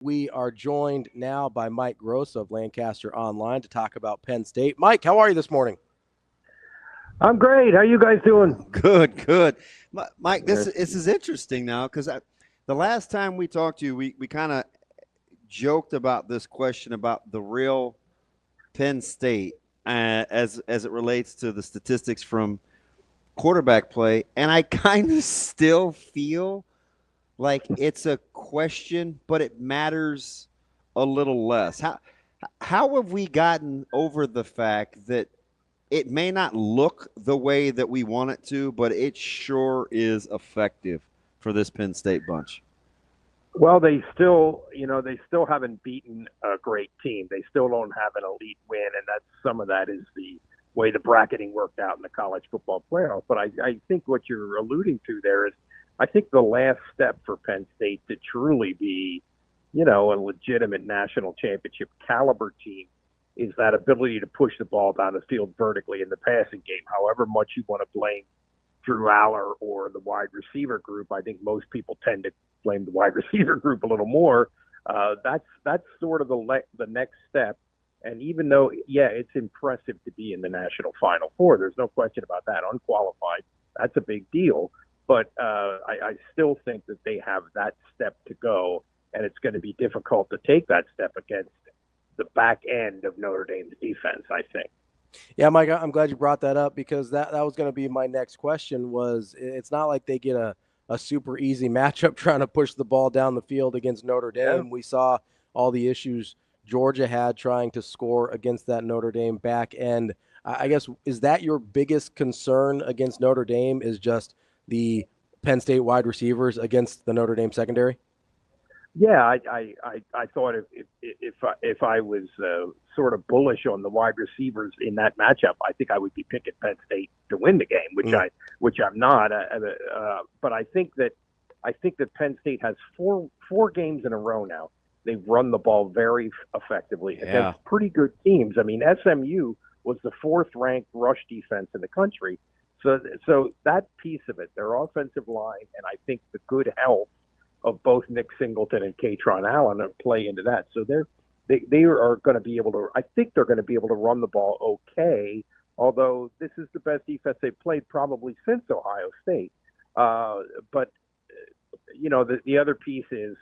We are joined now by Mike Gross of Lancaster Online to talk about Penn State. Mike, how are you this morning? I'm great. How you guys doing? Good. Mike, this is interesting now because the last time we talked to you, we kind of joked about this question about the real Penn State as it relates to the statistics from quarterback play, and I kind of still feel like it's a question, but it matters a little less. How have we gotten over the fact that it may not look the way that we want it to, but it sure is effective for this Penn State bunch? Well, they still haven't beaten a great team. They still don't have an elite win, and some of that is the way the bracketing worked out in the college football playoff. But I think what you're alluding to there is, I think the last step for Penn State to truly be, a legitimate national championship caliber team is that ability to push the ball down the field vertically in the passing game. However much you want to blame Drew Aller or the wide receiver group, I think most people tend to blame the wide receiver group a little more. That's sort of the next step. And even though, it's impressive to be in the national Final Four, there's no question about that. Unqualified, that's a big deal. But I still think that they have that step to go, and it's going to be difficult to take that step against the back end of Notre Dame's defense, I think. Yeah, Mike, I'm glad you brought that up because that was going to be my next question. Was it's not like they get a super easy matchup trying to push the ball down the field against Notre Dame. Yeah. We saw all the issues Georgia had trying to score against that Notre Dame back end. I guess, is that your biggest concern against Notre Dame, is just the Penn State wide receivers against the Notre Dame secondary? Yeah, I thought if I was sort of bullish on the wide receivers in that matchup, I think I would be picking Penn State to win the game, which I'm not. But I think that Penn State has four games in a row now. They've run the ball very effectively against pretty good teams. I mean, SMU was the fourth-ranked rush defense in the country. So that piece of it, their offensive line, and I think the good health of both Nick Singleton and Katron Allen play into that. So they are going to be able to. I think they're going to be able to run the ball okay. Although this is the best defense they've played probably since Ohio State. But the other piece is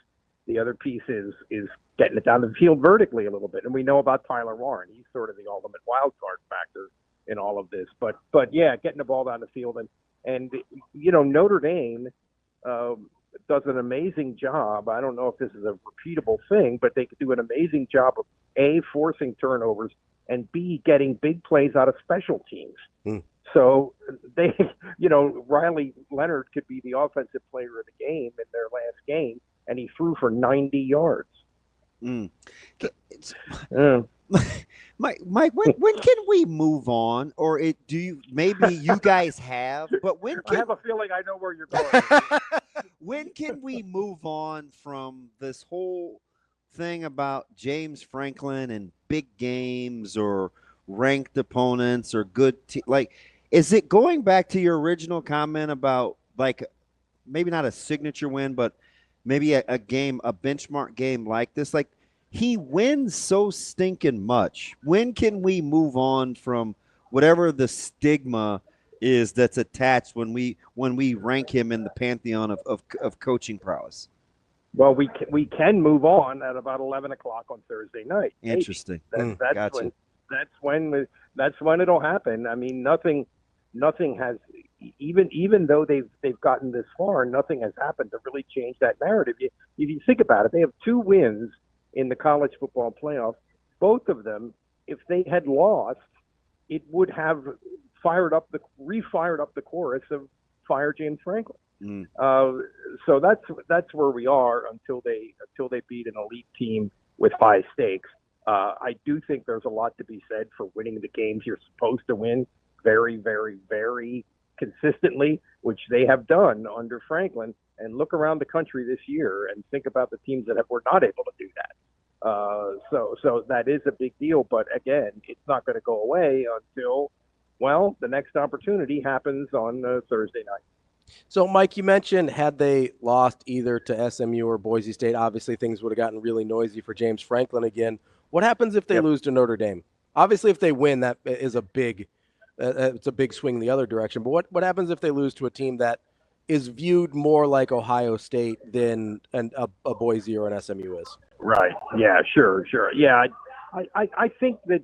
getting it down the field vertically a little bit. And we know about Tyler Warren. He's sort of the ultimate wild card factor in all of this. But getting the ball down the field and Notre Dame does an amazing job. I don't know if this is a repeatable thing, but they could do an amazing job of A, forcing turnovers, and B, getting big plays out of special teams. So they, Riley Leonard could be the offensive player of the game in their last game, and he threw for 90 yards. Mike, when can we move on? Or maybe you guys have, but I have a feeling I know where you're going. When can we move on from this whole thing about James Franklin and big games or ranked opponents or good is it going back to your original comment about maybe not a signature win, but maybe a benchmark game like this? He wins so stinking much. When can we move on from whatever the stigma is that's attached when we rank him in the pantheon of coaching prowess? Well, we can move on at about 11 o'clock on Thursday night. Interesting. Gotcha. That's when it'll happen. I mean, nothing has, even though they've gotten this far, nothing has happened to really change that narrative. If you think about it, they have 2 wins in the college football playoff. Both of them, if they had lost, it would have refired up the chorus of fire James Franklin. So that's where we are until they beat an elite team with high stakes. I do think there's a lot to be said for winning the games you're supposed to win very, very, very consistently, which they have done under Franklin. And look around the country this year and think about the teams that were not able to do that. So that is a big deal. But again, it's not going to go away until, the next opportunity happens on Thursday night. So, Mike, you mentioned had they lost either to SMU or Boise State, obviously things would have gotten really noisy for James Franklin again. What happens if they Yep. lose to Notre Dame? Obviously, if they win, that is it's a big swing the other direction. But what happens if they lose to a team that is viewed more like Ohio State than a Boise or an SMU is? Right. Yeah. Sure. Yeah. I think that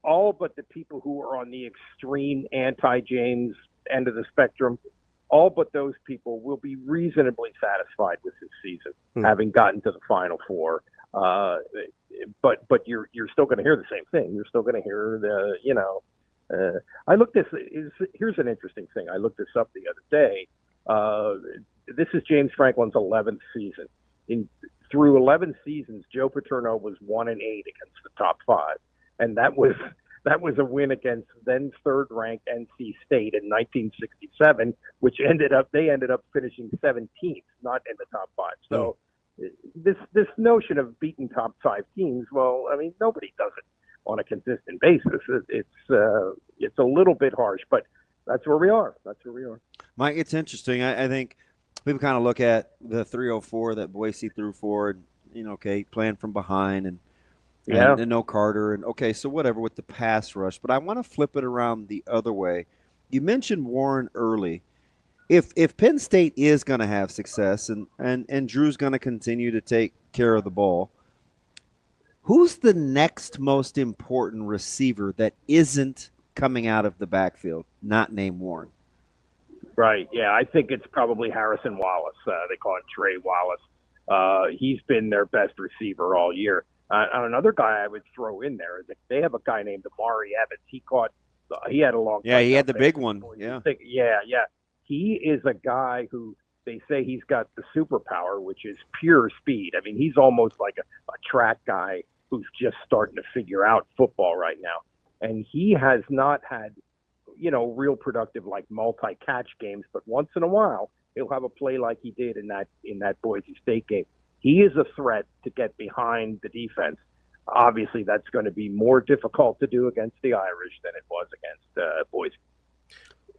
all but the people who are on the extreme anti-James end of the spectrum, all but those people will be reasonably satisfied with this season, having gotten to the Final Four. But you're still going to hear the same thing. You're still going to hear here's an interesting thing. I looked this up the other day. This is James Franklin's 11th season. Through 11 seasons, Joe Paterno was 1-8 against the top five, and that was a win against then third-ranked NC State in 1967, which ended up finishing 17th, not in the top five. So this notion of beating top five teams, well, I mean, nobody does it on a consistent basis. It's a little bit harsh, but that's where we are. Mike, it's interesting. I think people kind of look at the 304 that Boise threw forward, playing from behind and no Carter. And, okay, so whatever with the pass rush. But I want to flip it around the other way. You mentioned Warren early. If Penn State is going to have success and Drew's going to continue to take care of the ball, who's the next most important receiver that isn't coming out of the backfield, not named Warren? Right. Yeah, I think it's probably Harrison Wallace. They call it Trey Wallace. He's been their best receiver all year. Another guy I would throw in there is that they have a guy named Amari Evans. He had a long. Yeah, he had the big one. Yeah. Yeah. He is a guy who they say he's got the superpower, which is pure speed. I mean, he's almost like a track guy who's just starting to figure out football right now. And he has not had, real productive like multi-catch games, but once in a while he'll have a play like he did in that Boise State game. He is a threat to get behind the defense. Obviously, that's going to be more difficult to do against the Irish than it was against Boise.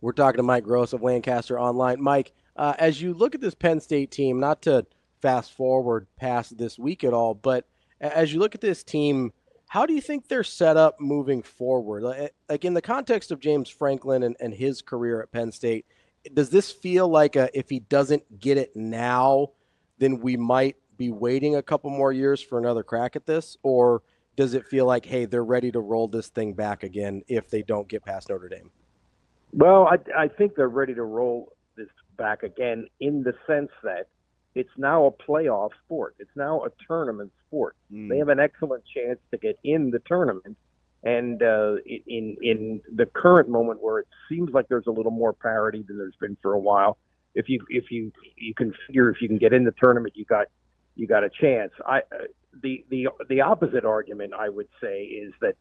We're talking to Mike Gross of Lancaster Online. Mike, as you look at this Penn State team, not to fast forward past this week at all, but as you look at this team, how do you think they're set up moving forward? Like in the context of James Franklin and his career at Penn State, does this feel like if he doesn't get it now, then we might be waiting a couple more years for another crack at this? Or does it feel like, hey, they're ready to roll this thing back again if they don't get past Notre Dame? Well, I think they're ready to roll this back again in the sense that it's now a playoff sport. It's now a tournament sport. They have an excellent chance to get in the tournament. And in the current moment where it seems like there's a little more parity than there's been for a while, if you can figure if you can get in the tournament, you got a chance. The opposite argument I would say is that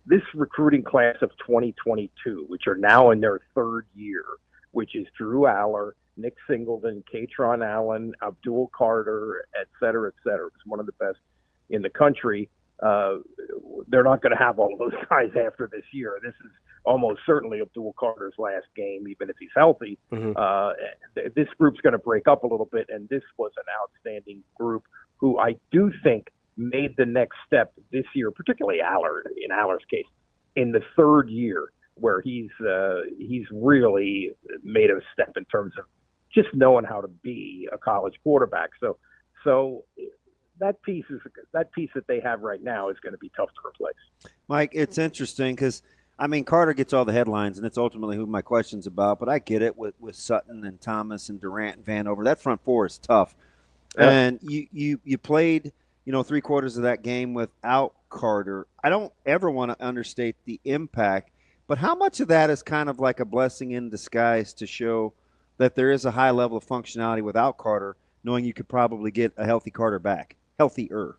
this recruiting class of 2022, which are now in their third year, which is Drew Aller, Nick Singleton, Katron Allen, Abdul Carter, et cetera, it's one of the best in the country. They're not going to have all of those guys after this year. This is almost certainly Abdul Carter's last game, even if he's healthy. This group's going to break up a little bit, and this was an outstanding group who I do think made the next step this year, particularly in Aller's case, in the third year, where he's really made a step in terms of just knowing how to be a college quarterback. So that piece that they have right now is going to be tough to replace. Mike, it's interesting because, Carter gets all the headlines, and it's ultimately who my question's about, but I get it with Sutton and Thomas and Durant and Vanover. That front four is tough. Yeah. And you played, 3/4 of that game without Carter. I don't ever want to understate the impact, but how much of that is kind of like a blessing in disguise to show that there is a high level of functionality without Carter, knowing you could probably get a healthy Carter back, healthier.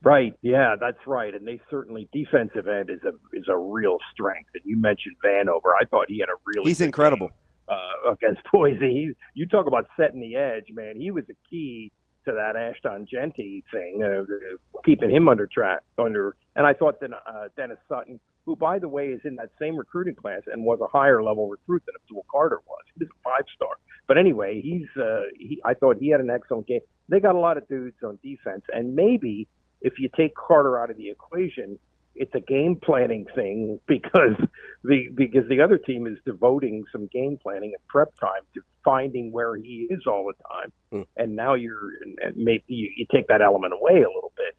Right. Yeah, that's right. And they certainly defensive end is a real strength. And you mentioned Vanover. I thought he had a really he's incredible against Boise. You talk about setting the edge, man. He was the key to that Ashton Genty thing, keeping him under. And I thought that Dennis Sutton who, by the way, is in that same recruiting class and was a higher level recruit than Abdul Carter was. He was a 5-star. But anyway, I thought he had an excellent game. They got a lot of dudes on defense, and maybe if you take Carter out of the equation, it's a game planning thing because the other team is devoting some game planning and prep time to finding where he is all the time. And now maybe you take that element away a little bit.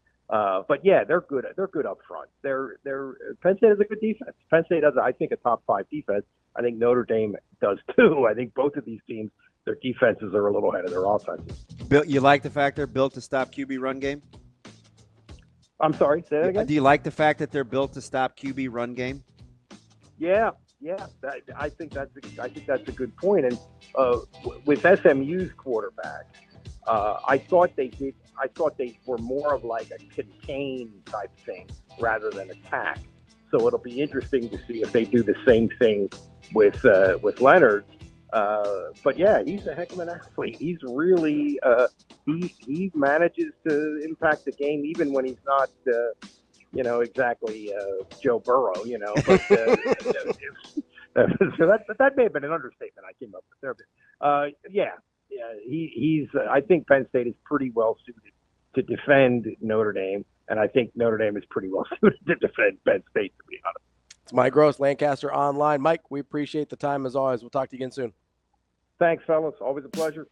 But yeah, they're good. They're good up front. Penn State has a good defense. Penn State has, I think, a top 5 defense. I think Notre Dame does too. I think both of these teams, their defenses are a little ahead of their offenses. Bill, you like the fact they're built to stop QB run game? I'm sorry, say that again? Do you like the fact that they're built to stop QB run game? Yeah. I think that's a good point. And with SMU's quarterback, I thought they were more of like a contain type thing rather than attack. So it'll be interesting to see if they do the same thing with Leonard. But yeah, he's a heck of an athlete. He's really he manages to impact the game even when he's not exactly Joe Burrow. But so that may have been an understatement I came up with there. But he's. I think Penn State is pretty well suited to defend Notre Dame, and I think Notre Dame is pretty well suited to defend Penn State, to be honest. It's Mike Gross, Lancaster Online. Mike, we appreciate the time as always. We'll talk to you again soon. Thanks, fellas. Always a pleasure.